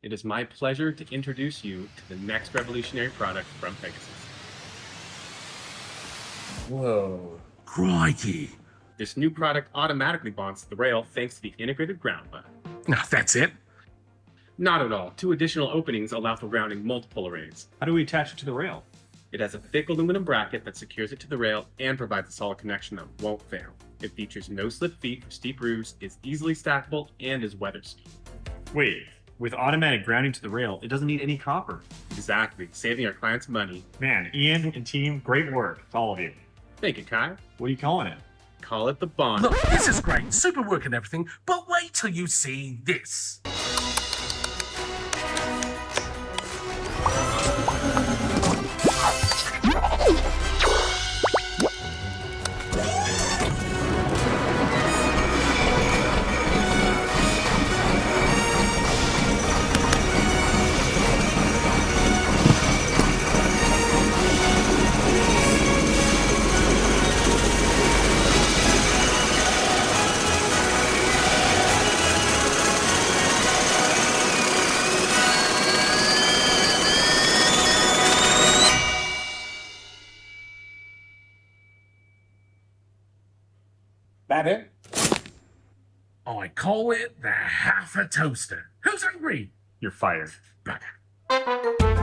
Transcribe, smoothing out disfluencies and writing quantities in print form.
It is my pleasure to introduce you to the next revolutionary product from Pegasus. Whoa. Crikey. This new product automatically bonds to the rail thanks to the integrated ground button. No, that's it? Not at all. 2 additional openings allow for grounding multiple arrays. How do we attach it to the rail? It has a thick aluminum bracket that secures it to the rail and provides a solid connection that won't fail. It features no slip feet for steep roofs, is easily stackable, and is weather sealed. Wait, with automatic grounding to the rail, it doesn't need any copper. Exactly, saving our clients money. Man, Ian and team, great work. It's all of you. Thank you, Kai. What are you calling it? Call it the bond. Look, this is great. Super work and everything, but wait till you see this. That it? I call it the half a toaster. Who's hungry? You're fired. Bugger.